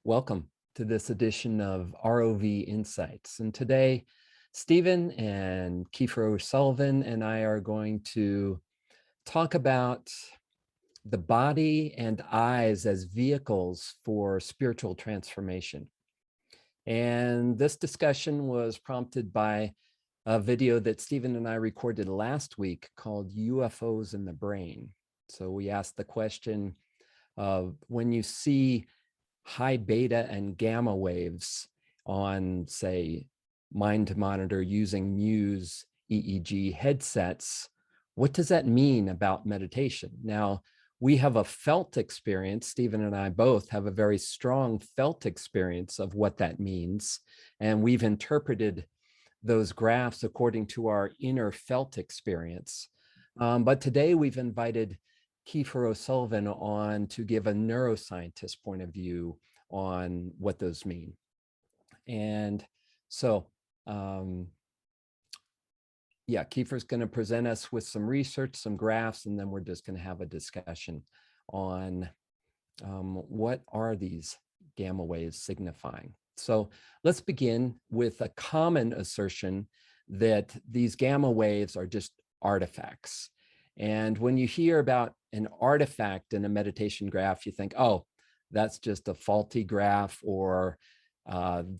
Welcome to this edition of ROV Insights. And today, Stephen and Kiefer O'Sullivan and I are going to talk about the body and eyes as vehicles for spiritual transformation. And this discussion was prompted by a video that Stephen and I recorded last week called UFOs in the Brain. So we asked the question of when you see high beta and gamma waves on, say, mind to monitor using Muse EEG headsets, what does that mean about meditation? Now, we have a felt experience. Stephen and I both have a very strong felt experience of what that means. And we've interpreted those graphs according to our inner felt experience. But today we've invited Kiefer O'Sullivan on to give a neuroscientist point of view on what those mean. And so, yeah, Kiefer's going to present us with some research, some graphs, and then we're just going to have a discussion on what are these gamma waves signifying. So let's begin with a common assertion that these gamma waves are just artifacts. And when you hear about an artifact in a meditation graph, you think, oh, that's just a faulty graph, or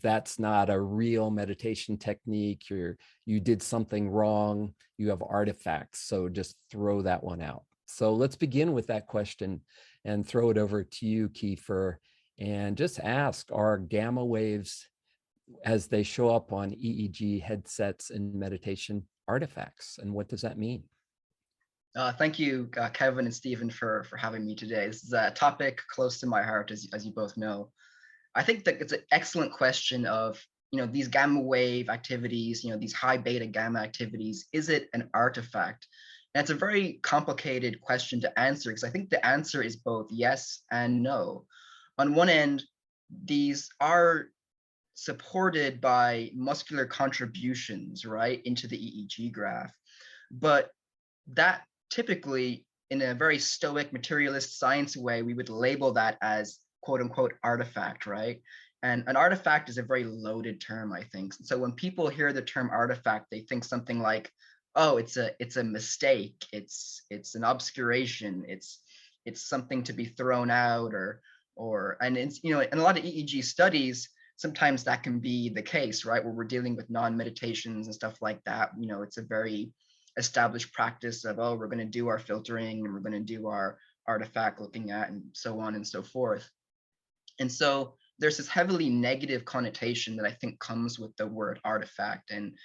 that's not a real meditation technique. You did something wrong. You have artifacts. So just throw that one out. So let's begin with that question and throw it over to you, Kiefer, and just ask, are gamma waves, as they show up on EEG headsets in meditation, artifacts? And what does that mean? Thank you, Kevin and Stephen, for having me today. This is a topic close to my heart, as you both know. I think that it's an excellent question of, these gamma wave activities, these high beta gamma activities, is it an artifact? And it's a very complicated question to answer, because I think the answer is both yes and no. On one end, these are supported by muscular contributions, right, into the EEG graph. But that typically, in a very stoic materialist science way, we would label that as quote unquote artifact, right? And an artifact is a very loaded term, I think. So when people hear the term artifact, they think something like, oh, it's a mistake, it's an obscuration, it's something to be thrown out, and it's, in a lot of EEG studies, sometimes that can be the case, right? Where we're dealing with non-meditations and stuff like that. It's a very established practice of, oh, we're going to do our filtering and we're going to do our artifact looking at, and so on and so forth. And so there's this heavily negative connotation that I think comes with the word artifact. And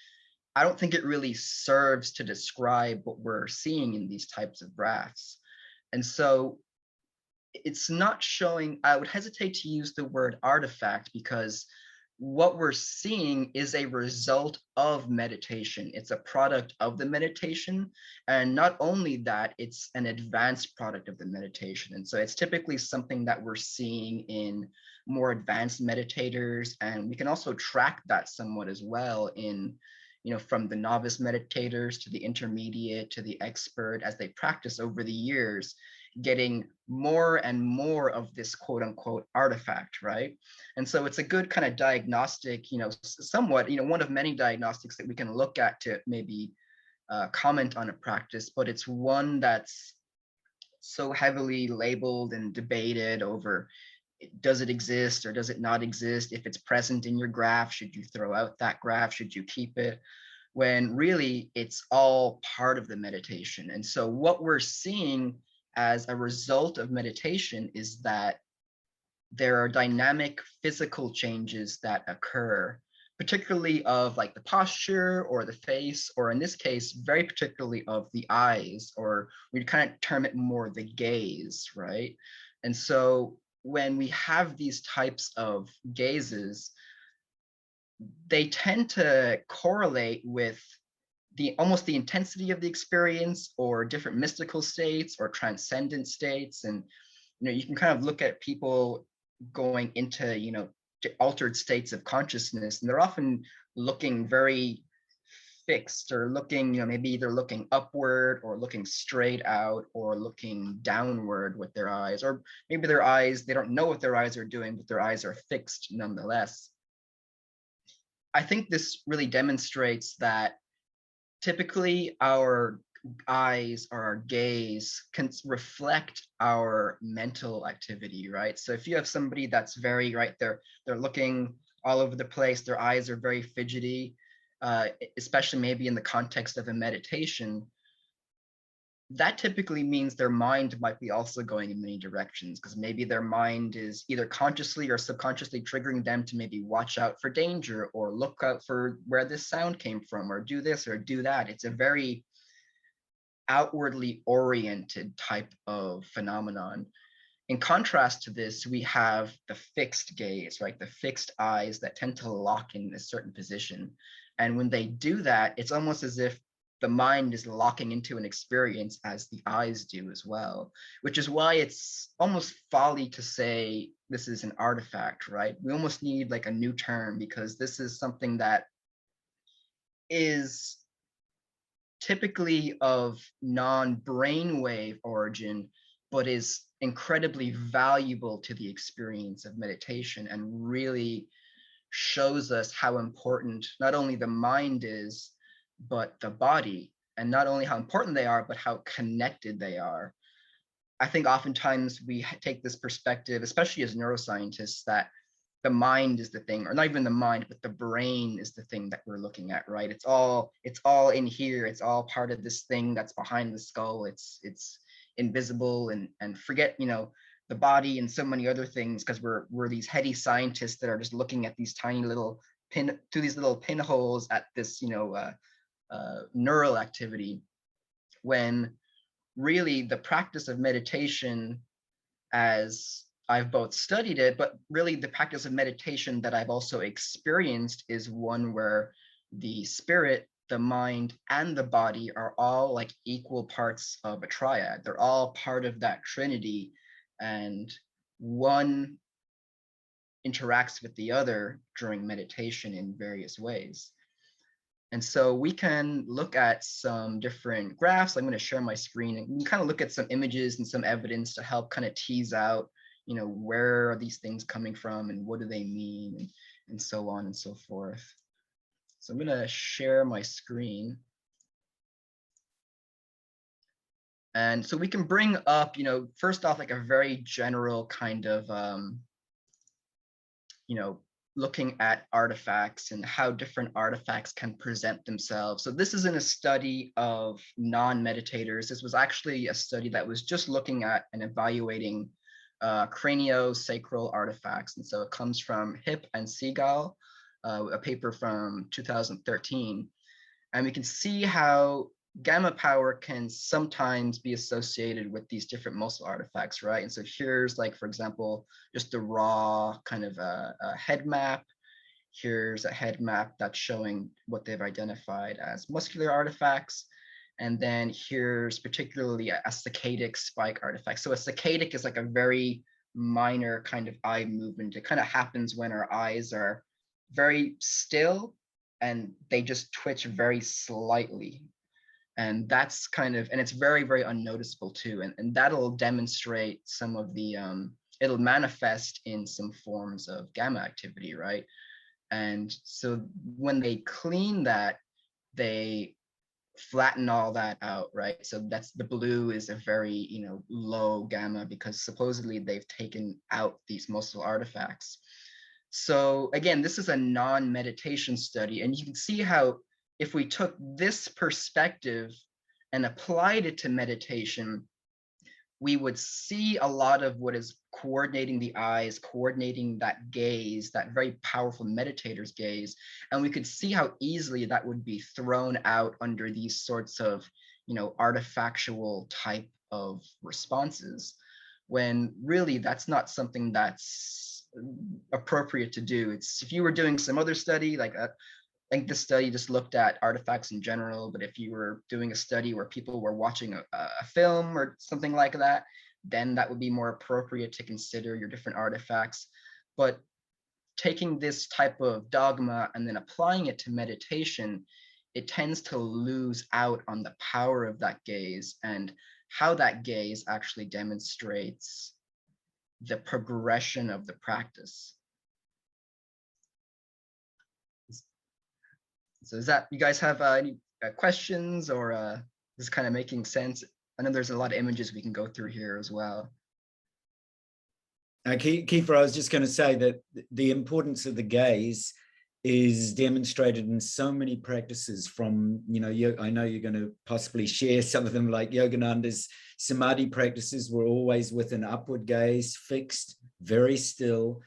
I don't think it really serves to describe what we're seeing in these types of graphs. And so it's not showing, I would hesitate to use the word artifact, because what we're seeing is a result of meditation. It's a product of the meditation. And not only that, it's an advanced product of the meditation. And so it's typically something that we're seeing in more advanced meditators. And we can also track that somewhat as well in, from the novice meditators to the intermediate to the expert, as they practice over the years, getting more and more of this quote unquote artifact, right? And so it's a good kind of diagnostic, somewhat, one of many diagnostics that we can look at to maybe comment on a practice, but it's one that's so heavily labeled and debated over, does it exist or does it not exist? If it's present in your graph, should you throw out that graph? Should you keep it? When really it's all part of the meditation. And so what we're seeing as a result of meditation is that there are dynamic physical changes that occur, particularly of like the posture or the face, or in this case, very particularly of the eyes, or we'd kind of term it more the gaze, right? And so when we have these types of gazes, they tend to correlate with almost the intensity of the experience, or different mystical states or transcendent states. And you can kind of look at people going into altered states of consciousness, and they're often looking very fixed or looking, maybe either looking upward or looking straight out or looking downward with their eyes, or maybe their eyes, they don't know what their eyes are doing, but their eyes are fixed nonetheless. I think this really demonstrates that typically our eyes or our gaze can reflect our mental activity, right? So if you have somebody that's very, right, they're looking all over the place, their eyes are very fidgety, especially maybe in the context of a meditation, that typically means their mind might be also going in many directions, because maybe their mind is either consciously or subconsciously triggering them to maybe watch out for danger or look out for where this sound came from or do this or do that. It's a very outwardly oriented type of phenomenon. In contrast to this, we have the fixed gaze, right? The fixed eyes that tend to lock in a certain position. And when they do that, it's almost as if the mind is locking into an experience as the eyes do as well, which is why it's almost folly to say this is an artifact, right? We almost need like a new term, because this is something that is typically of non-brainwave origin, but is incredibly valuable to the experience of meditation and really shows us how important not only the mind is, but the body, and not only how important they are, but how connected they are. I think oftentimes we take this perspective, especially as neuroscientists, that the mind is the thing, or not even the mind, but the brain is the thing that we're looking at, right? It's all in here. It's all part of this thing that's behind the skull. It's invisible, and forget, the body and so many other things, because we're these heady scientists that are just looking at these tiny little pinholes at this, neural activity, when really the practice of meditation, as I've both studied it, but really the practice of meditation that I've also experienced is one where the spirit, the mind, and the body are all like equal parts of a triad. They're all part of that trinity, and one interacts with the other during meditation in various ways. And so we can look at some different graphs. I'm going to share my screen, and we can kind of look at some images and some evidence to help kind of tease out, where are these things coming from and what do they mean, and so on and so forth. So I'm going to share my screen. And so we can bring up, first off, like a very general kind of, looking at artifacts and how different artifacts can present themselves. So this isn't a study of non-meditators. This was actually a study that was just looking at and evaluating craniosacral artifacts. And so it comes from Hip and Seagal, a paper from 2013. And we can see how gamma power can sometimes be associated with these different muscle artifacts, right? And so here's, like, for example, just the raw kind of a head map. Here's a head map that's showing what they've identified as muscular artifacts. And then here's particularly a saccadic spike artifact. So a saccadic is like a very minor kind of eye movement. It kind of happens when our eyes are very still and they just twitch very slightly. And that's kind of, and it's very, very unnoticeable too. And that'll demonstrate some of the, it'll manifest in some forms of gamma activity, right? And so when they clean that, they flatten all that out, right? So that's, the blue is a very, low gamma, because supposedly they've taken out these muscle artifacts. So again, this is a non-meditation study, and you can see how if we took this perspective and applied it to meditation, we would see a lot of what is coordinating the eyes, coordinating that gaze, that very powerful meditator's gaze. And we could see how easily that would be thrown out under these sorts of, artifactual type of responses, when really that's not something that's appropriate to do. It's, if you were doing some other study like that, I think this study just looked at artifacts in general, but if you were doing a study where people were watching a film or something like that, then that would be more appropriate to consider your different artifacts. But taking this type of dogma and then applying it to meditation it tends to lose out on the power of that gaze and how that gaze actually demonstrates the progression of the practice. So is that, you guys have any questions, or this is kind of making sense? I know there's a lot of images we can go through here as well. Kiefer, I was just going to say that the importance of the gaze is demonstrated in so many practices from, I know you're going to possibly share some of them, like Yogananda's samadhi practices were always with an upward gaze, fixed, very still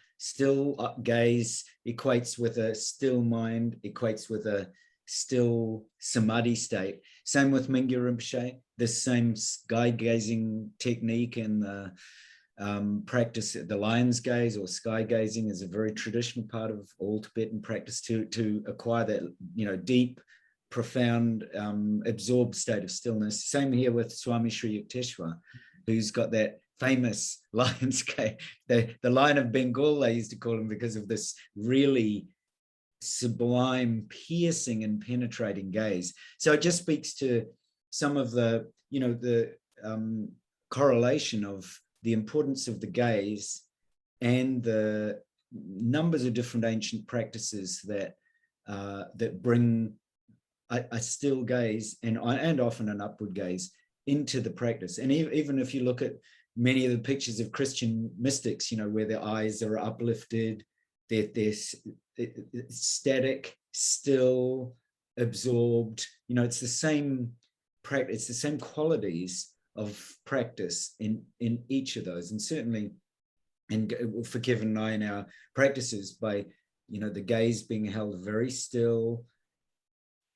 gaze equates with a still mind, equates with a still samadhi state. Same with Mingyur Rinpoche, the same sky gazing technique and the practice, the lion's gaze or sky gazing is a very traditional part of all Tibetan practice to acquire that, deep, profound, absorbed state of stillness. Same here with Swami Sri Yukteswar, who's got that famous lion's gaze, the lion of Bengal, they used to call him, because of this really sublime, piercing and penetrating gaze. So it just speaks to some of the, the correlation of the importance of the gaze and the numbers of different ancient practices that that bring a still gaze and often an upward gaze into the practice. And even if you look at many of the pictures of Christian mystics, where their eyes are uplifted, they're static, still, absorbed, it's the same practice, it's the same qualities of practice in each of those. And certainly, and for Kevin and I in our practices, by the gaze being held very still,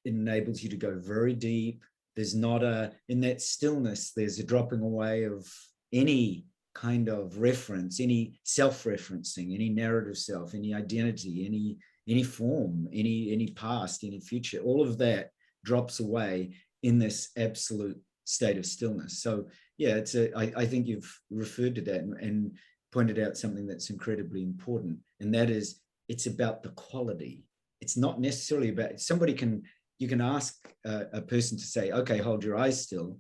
it enables you to go very deep. There's not in that stillness, there's a dropping away of any kind of reference, any self-referencing, any narrative self, any identity, any form, any past, any future. All of that drops away in this absolute state of stillness. So yeah, I think you've referred to that and pointed out something that's incredibly important, and that is it's about the quality. It's not necessarily about, you can ask a person to say, okay, hold your eyes still,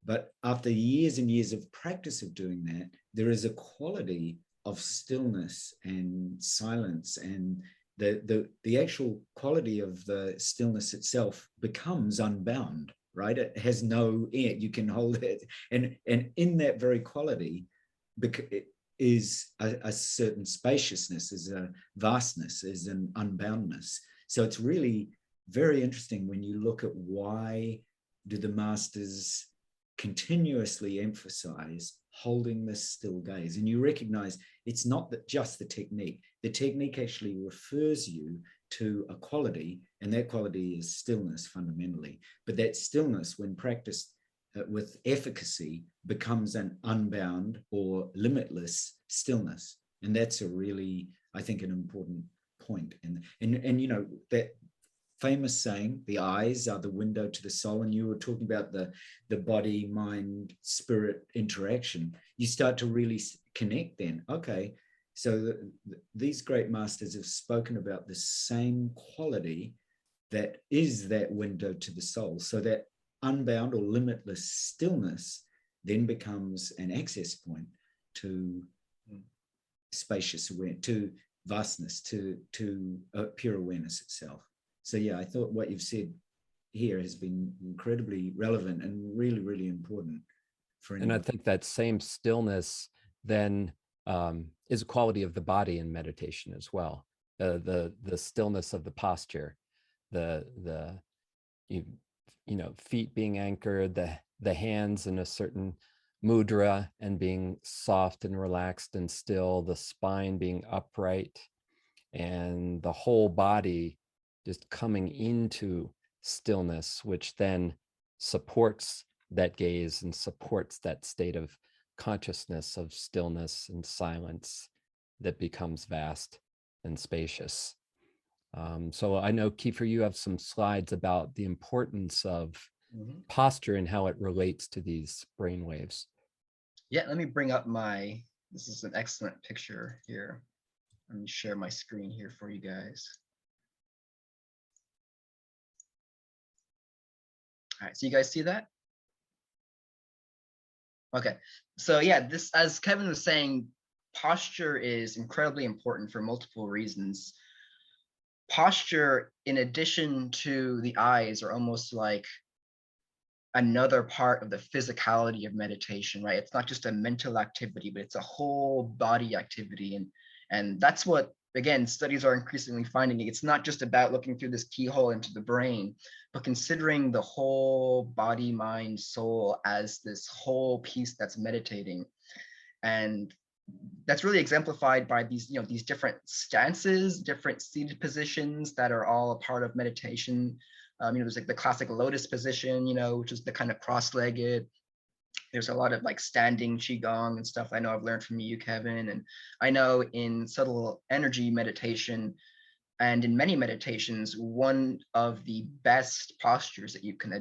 but after years and years of practice of doing that, there is a quality of stillness and silence, and the actual quality of the stillness itself becomes unbound, right? It has no end. You can hold it. And in that very quality is a certain spaciousness, is a vastness, is an unboundness. So it's really very interesting when you look at why do the masters continuously emphasize holding this still gaze. And you recognize it's not that just the technique. The technique actually refers you to a quality, and that quality is stillness fundamentally. But that stillness, when practiced with efficacy, becomes an unbound or limitless stillness. And that's a really, I think, an important point. And that famous saying, the eyes are the window to the soul. And you were talking about the body, mind, spirit interaction. You start to really connect then. Okay, so these great masters have spoken about the same quality that is that window to the soul. So that unbound or limitless stillness then becomes an access point to spacious awareness, to vastness, to pure awareness itself. So yeah, I thought what you've said here has been incredibly relevant and really, really important for anyone. And I think that same stillness then is a quality of the body in meditation as well. The stillness of the posture, the feet being anchored, the hands in a certain mudra and being soft and relaxed and still, the spine being upright, and the whole body just coming into stillness, which then supports that gaze and supports that state of consciousness of stillness and silence that becomes vast and spacious. So I know, Kiefer, you have some slides about the importance of posture and how it relates to these brain waves. Yeah, let me bring up this is an excellent picture here. Let me share my screen here for you guys. All right, so you guys see that? Okay, so yeah, this, as Kevin was saying, posture is incredibly important for multiple reasons. Posture, in addition to the eyes, are almost like another part of the physicality of meditation, right? It's not just a mental activity, but it's a whole body activity. And that's what, again, studies are increasingly finding. It's not just about looking through this keyhole into the brain, but considering the whole body, mind, soul as this whole piece that's meditating. And that's really exemplified by these, these different stances, different seated positions that are all a part of meditation. There's like the classic lotus position, which is the kind of cross-legged. There's a lot of like standing qigong and stuff I know I've learned from you, Kevin. And I know in subtle energy meditation and in many meditations, one of the best postures that you can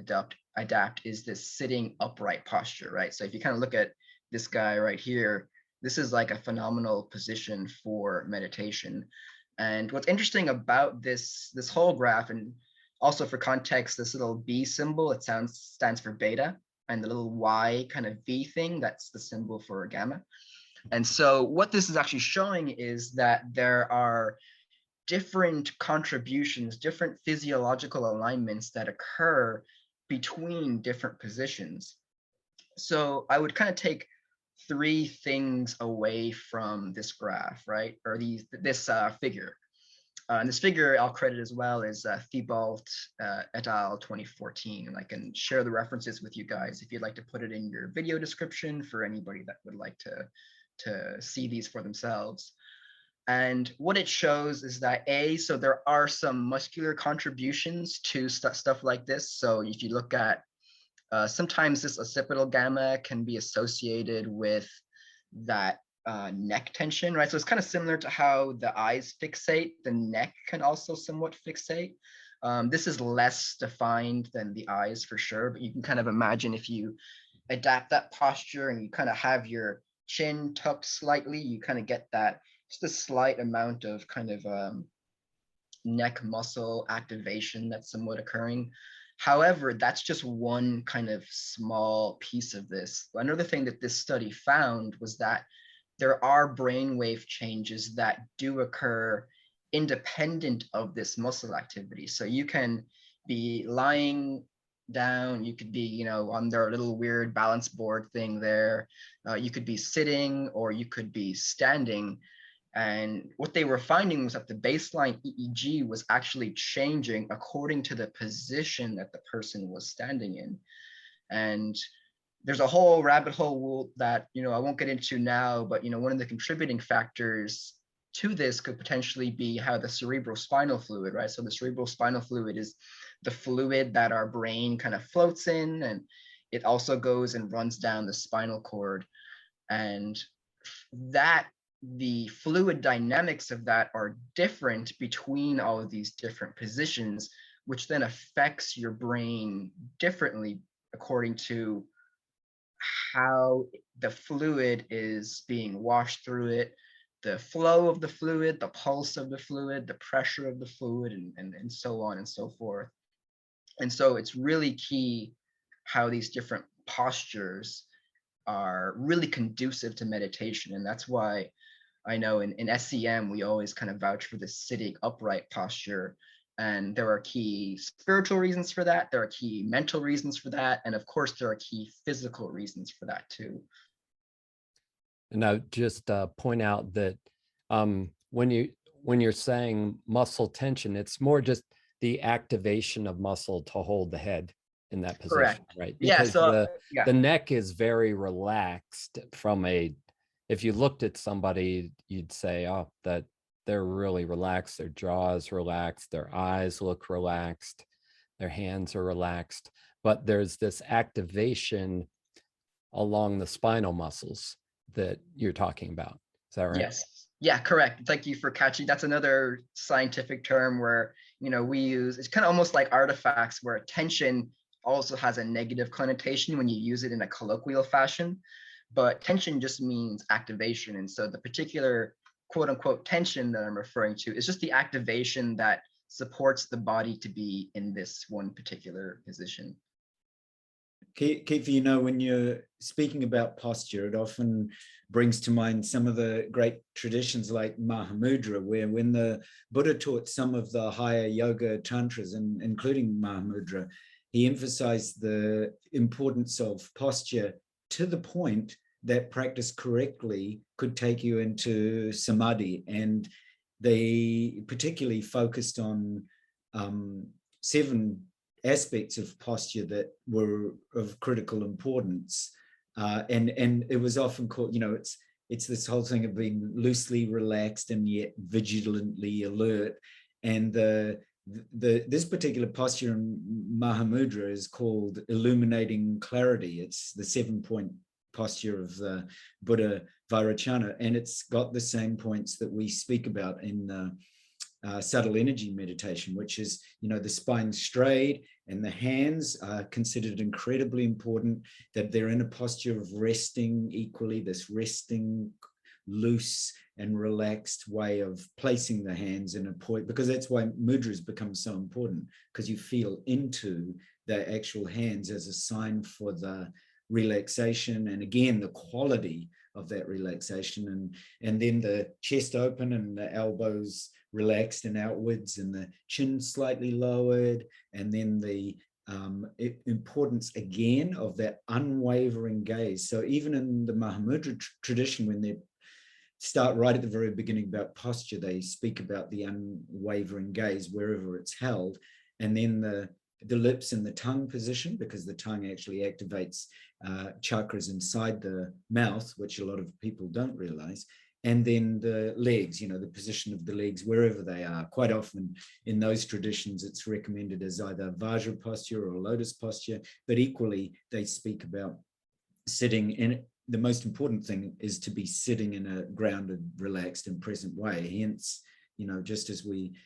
adapt is this sitting upright posture, right? So if you kind of look at this guy right here, this is like a phenomenal position for meditation. And what's interesting about this whole graph, and also for context, this little B symbol, it stands for beta, and the little Y kind of V thing, that's the symbol for gamma. And so what this is actually showing is that there are different contributions, different physiological alignments that occur between different positions. So I would kind of take three things away from this graph, right? Or this figure. And this figure I'll credit as well is Thibault et al. 2014, and I can share the references with you guys if you'd like to put it in your video description for anybody that would like to see these for themselves. And what it shows is that so there are some muscular contributions to stuff like this. So if you look at sometimes this occipital gamma can be associated with that neck tension, right? So it's kind of similar to how the eyes fixate, the neck can also somewhat fixate. This is less defined than the eyes for sure, but you can kind of imagine if you adapt that posture and you kind of have your chin tucked slightly, you kind of get that, just a slight amount of kind of neck muscle activation that's somewhat occurring. However, that's just one kind of small piece of this. Another thing that this study found was that there are brainwave changes that do occur independent of this muscle activity. So you can be lying down, you could be, on their little weird balance board thing there. You could be sitting or you could be standing. And what they were finding was that the baseline EEG was actually changing according to the position that the person was standing in. And there's a whole rabbit hole that, I won't get into now, but, one of the contributing factors to this could potentially be how the cerebral spinal fluid, right? So the cerebral spinal fluid is the fluid that our brain kind of floats in, and it also goes and runs down the spinal cord. And that the fluid dynamics of that are different between all of these different positions, which then affects your brain differently according to how the fluid is being washed through it, the flow of the fluid, the pulse of the fluid, the pressure of the fluid, and so on and so forth. And so it's really key how these different postures are really conducive to meditation. And that's why I know in SCM, we always kind of vouch for the sitting upright posture. And there are key spiritual reasons for that. There are key mental reasons for that. And of course, there are key physical reasons for that too. And I just point out that when you're saying muscle tension, it's more just the activation of muscle to hold the head in that position, correct, right? Because the neck is very relaxed if you looked at somebody, you'd say, oh, that they're really relaxed. Their jaw is relaxed. Their eyes look relaxed. Their hands are relaxed. But there's this activation along the spinal muscles that you're talking about. Is that right? Yes. Yeah, correct. Thank you for catching. That's another scientific term where, we use, it's kind of almost like artifacts where tension also has a negative connotation when you use it in a colloquial fashion. But tension just means activation. And so the particular quote unquote tension that I'm referring to is just the activation that supports the body to be in this one particular position. Kiefer, you know, when you're speaking about posture, it often brings to mind some of the great traditions like Mahamudra, where when the Buddha taught some of the higher yoga tantras, and including Mahamudra, he emphasized the importance of posture to the point that practice correctly could take you into samadhi. And they particularly focused on 7 aspects of posture that were of critical importance. And it was often called, you know, it's this whole thing of being loosely relaxed and yet vigilantly alert. And this particular posture in Mahamudra is called illuminating clarity. It's the 7-point posture of the Buddha Vairocana, and it's got the same points that we speak about in subtle energy meditation, which is, you know, the spine straight and the hands are considered incredibly important, that they're in a posture of resting equally, this resting, loose and relaxed way of placing the hands in a point, because that's why mudras become so important, because you feel into the actual hands as a sign for the relaxation, and again the quality of that relaxation, and then the chest open and the elbows relaxed and outwards and the chin slightly lowered, and then the importance again of that unwavering gaze. So even in the Mahamudra tradition, when they start right at the very beginning about posture, they speak about the unwavering gaze wherever it's held, and then the lips and the tongue position, because the tongue actually activates chakras inside the mouth, which a lot of people don't realize. And then the legs, you know, the position of the legs wherever they are. Quite often in those traditions, it's recommended as either Vajra posture or lotus posture, but equally they speak about sitting, and the most important thing is to be sitting in a grounded, relaxed and present way. Hence, you know, just as we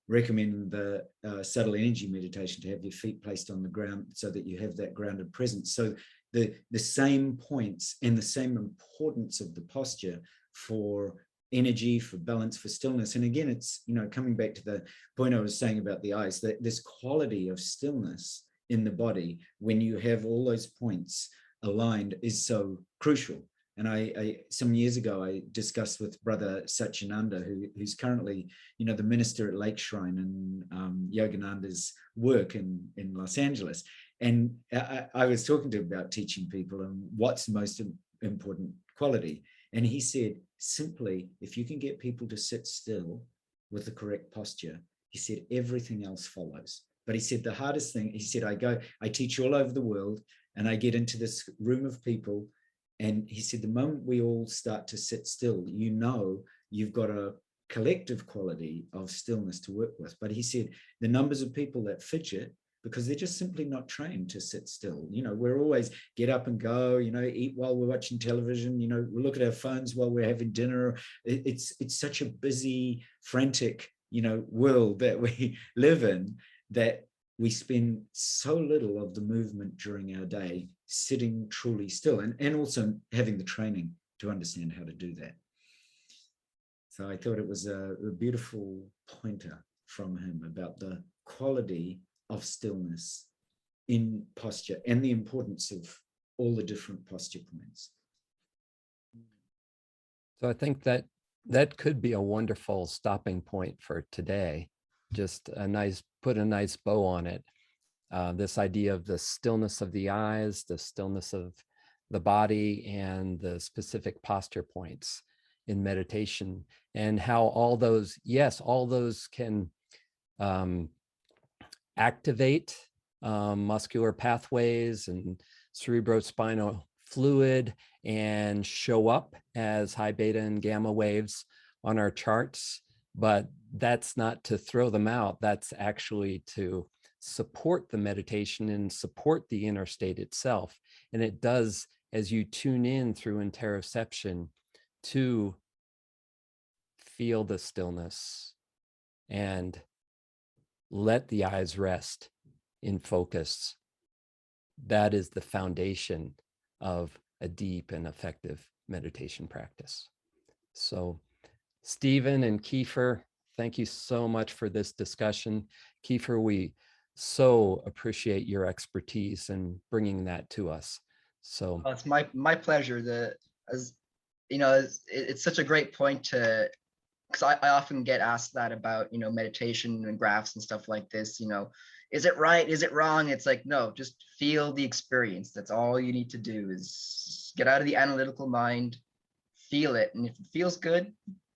recommend the subtle energy meditation to have your feet placed on the ground so that you have that grounded presence. So the same points and the same importance of the posture for energy, for balance, for stillness. And again, it's, you know, coming back to the point I was saying about the eyes, that this quality of stillness in the body when you have all those points aligned is so crucial. And I some years ago, I discussed with Brother Satyananda, who's currently, you know, the minister at Lake Shrine and Yogananda's work in Los Angeles. And I was talking to him about teaching people and what's the most important quality. And he said, simply, if you can get people to sit still with the correct posture, he said, everything else follows. But he said, the hardest thing, he said, I teach all over the world, and I get into this room of people. And he said, the moment we all start to sit still, you know, you've got a collective quality of stillness to work with. But he said, the numbers of people that fidget, because they're just simply not trained to sit still. You know, we're always get up and go, you know, eat while we're watching television, you know, we look at our phones while we're having dinner. It's such a busy, frantic, you know, world that we live in, that we spend so little of the movement during our day sitting truly still, and also having the training to understand how to do that. So I thought it was a beautiful pointer from him about the quality of stillness in posture and the importance of all the different posture points. So I think that could be a wonderful stopping point for today. Just put a nice bow on it. This idea of the stillness of the eyes, the stillness of the body, and the specific posture points in meditation, and how all those can activate muscular pathways and cerebrospinal fluid and show up as high beta and gamma waves on our charts. But that's not to throw them out. That's actually to support the meditation and support the inner state itself. And it does, as you tune in through interoception, to feel the stillness and let the eyes rest in focus. That is the foundation of a deep and effective meditation practice. So Stephen and Kiefer, thank you so much for this discussion. Kiefer, we so appreciate your expertise and bringing that to us. So It's my pleasure. As you know, it's such a great point to, because I often get asked that about, meditation and graphs and stuff like this. Is it right? Is it wrong? It's like, no, just feel the experience. That's all you need to do, is get out of the analytical mind, feel it. And if it feels good,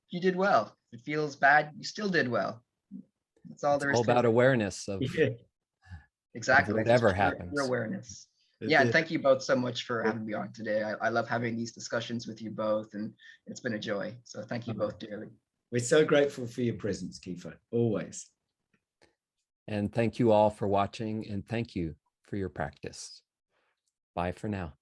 you did well. If it feels bad, you still did well. That's all there is all to about it. awareness of Exactly. whatever Just pure happens. awareness. That's Yeah, and it. thank you both so much for having me on today. I love having these discussions with you both, and it's been a joy. So thank you both dearly. We're so grateful for your presence, Kiefer, always. And thank you all for watching, and thank you for your practice. Bye for now.